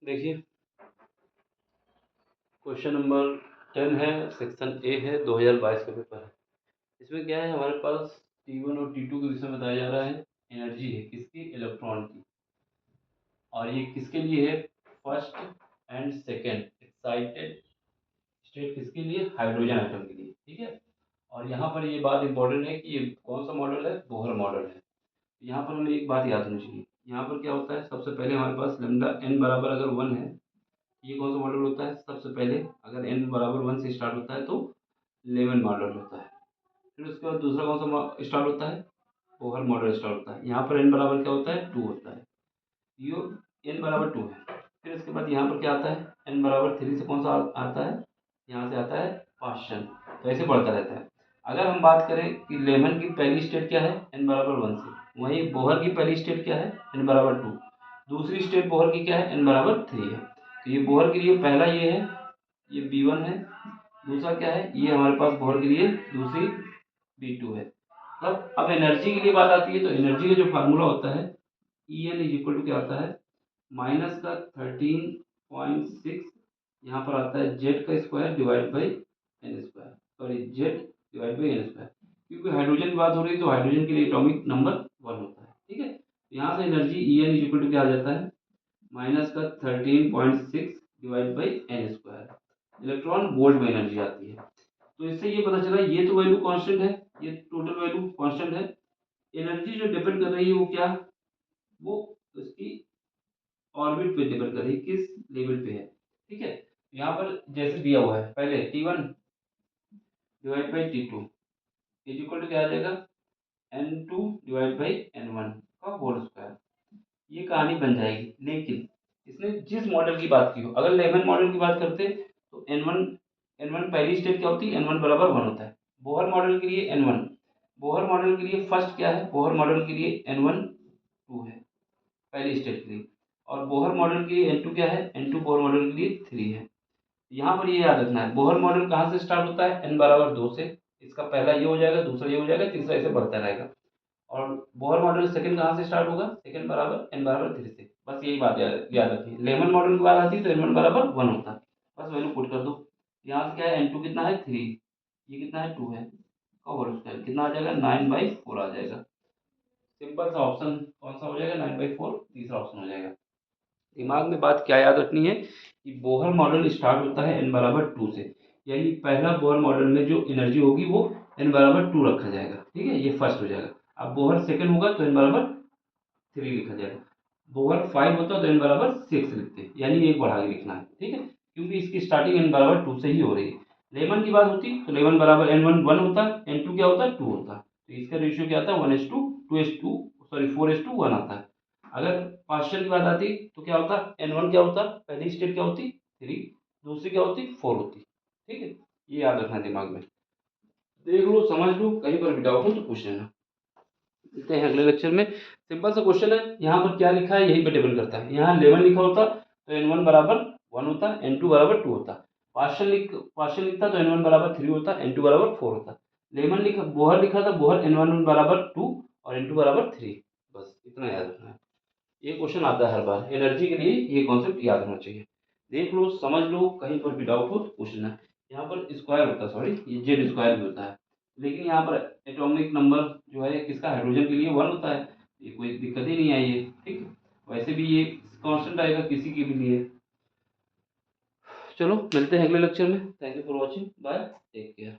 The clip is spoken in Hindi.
देखिए, क्वेश्चन नंबर 10 है, सेक्शन ए है, 2022 का पेपर है। इसमें क्या है, हमारे पास T1 और T2 के विषय में बताया जा रहा है। एनर्जी है किसकी, इलेक्ट्रॉन की, और ये किसके लिए है, first and second excited state किसके लिए, हाइड्रोजन एटम के लिए, ठीक है। और यहाँ पर ये बात इंपॉर्टेंट है कि ये कौन सा मॉडल है, बोहर मॉडल है। यहाँ पर हमें एक बात याद होनी चाहिए, यहाँ पर क्या होता है, सबसे पहले हमारे पास लैम्डा एन बराबर अगर 1 है, ये कौन सा मॉडल होता है, सबसे पहले अगर एन बराबर 1 से स्टार्ट होता है तो लेमन मॉडल होता है। फिर उसके बाद दूसरा कौन सा स्टार्ट होता है, बोहर मॉडल स्टार्ट होता है। यहाँ पर एन बराबर क्या होता है, 2 होता है, यो एन बराबर 2 है। फिर इसके बाद यहाँ पर क्या आता है, एन बराबर 3 से कौन सा आता है, यहाँ से आता है पार्शियल। तो ऐसे बढ़ता रहता है। अगर हम बात करें कि लेमन की पहली स्टेट क्या है, एन बराबर 1 से, वहीं बोहर की पहली स्टेट क्या है, एन बराबर 2। दूसरी स्टेट बोहर की क्या है, एन बराबर 3 है। तो ये बोहर के लिए पहला ये है, ये B1 है। दूसरा क्या है, ये हमारे पास बोहर के लिए दूसरी B2 है। अब एनर्जी के लिए बात आती है, तो एनर्जी का जो फार्मूला होता है, En इज इक्वल टू क्या आता है, माइनस का 13.6, यहाँ पर आता है जेड का square divide by n square, sorry z divide by n square. क्योंकि हाइड्रोजन की बात हो रही है तो हाइड्रोजन के लिए एटॉमिक नंबर 1 होता है, ठीक है। यहाँ से energy En is equal to क्या आ जाता है, माइनस का 13.6 divide by n square. Electron volt में एनर्जी आती है। तो इससे ये पता चला, ये तो वैल्यू कांस्टेंट है, ये टोटल वैल्यू कांस्टेंट है। एनर्जी जो डिपेंड कर रही है वो क्या, वो उसकी ऑर्बिट पे डिपेंड कर रही है, किस लेवल पे है, ठीक है। यहाँ पर जैसे दिया हुआ है, पहले T1 divide by T2 is equal to क्या आ जाएगा, N2 डिवाइड बाई N1 का होल स्क्वायर। ये कहानी बन जाएगी। लेकिन इसने जिस मॉडल की बात की हो, अगर लेमन मॉडल की बात करते तो एन वन पहली स्टेट क्या होती है, N1 बराबर 1 होता है। बोहर मॉडल के लिए N1, बोहर मॉडल के लिए फर्स्ट क्या है, बोहर मॉडल के लिए N1 2 है पहली स्टेट के लिए। और बोहर मॉडल के लिए N2 क्या है, N2 बोहर मॉडल के लिए 3 है। यहाँ पर ये याद रखना है, बोहर मॉडल कहाँ से स्टार्ट होता है, n बराबर 2 से। इसका पहला ये हो जाएगा, दूसरा ये हो जाएगा, तीसरा ऐसे बढ़ता रहेगा। और बोहर मॉडल सेकंड कहाँ से स्टार्ट होगा, सेकंड बराबर n बराबर 3 से। बस यही बात याद रखिए। लेमन मॉडल की बात आती है तो n1 बराबर 1 होता है। बस वैल्यू पुट कर दो। यहाँ से क्या है, n2 कितना है, 3, ये कितना है, 2 है, का होल स्क्वायर कितना आ जाएगा, 9/4 आ जाएगा। सिंपल सा ऑप्शन कौन सा हो जाएगा, 9/4 तीसरा ऑप्शन हो जाएगा। दिमाग में बात क्या याद रखनी है कि बोहर मॉडल स्टार्ट होता है n बराबर 2 से, यानी पहला बोहर मॉडल में जो एनर्जी होगी वो n बराबर 2 रखा जाएगा, ठीक है, ये फर्स्ट हो जाएगा। अब बोहर सेकंड होगा तो n बराबर 3 लिखा जाएगा। बोहर 5 होता है तो n बराबर 6 लिखते हैं, यानी एक बढ़ा के लिखना है, ठीक है, क्योंकि इसकी स्टार्टिंग n बराबर 2 से ही हो रही है। लेमन की बात होती तो लेमन बराबर n1 1 होता, n2 क्या होता, 2 होता। तो इसका रेशियो क्या आता है, 1:2, सॉरी 4:1 आता है। अगर पार्शियल की बात आती तो क्या होता, N1 क्या होता, पहली स्टेट क्या होती, 3, दूसरी क्या होती, 4 होती, ठीक है। ये याद रखना दिमाग में। देख लो, समझ लो, कहीं पर भी डाउट हो तो पूछ लेना। मिलते हैं अगले लेक्चर में। सिंपल सा क्वेश्चन है, यहाँ पर क्या लिखा है यही पे डिपेंड करता है। यहाँ 11 लिखा होता तो N1 बराबर 1 होता, N2 बराबर 2 होता। पार्शियल लिखता तो N1 बराबर 3 होता, N2 बराबर 4 होता। लेमन लिखा, बोहर लिखा था, बोहर N1 बराबर 2 और N2 बराबर 3। बस इतना याद रखना है। ये क्वेश्चन आता है हर बार, एनर्जी के लिए ये कॉन्सेप्ट याद होना चाहिए। देख लो, समझ लो, कहीं पर भी डाउट हो तो पूछ लेना। यहाँ पर स्क्वायर होता है, सॉरी ये जेड स्क्वायर भी होता है, लेकिन यहाँ पर एटॉमिक नंबर जो है किसका, हाइड्रोजन के लिए 1 होता है। ये कोई दिक्कत ही नहीं आई है, ठीक है। वैसे भी ये कांस्टेंट आएगा किसी के भी लिए। चलो मिलते हैं अगले लेक्चर में। Thank you for watching, bye, take care.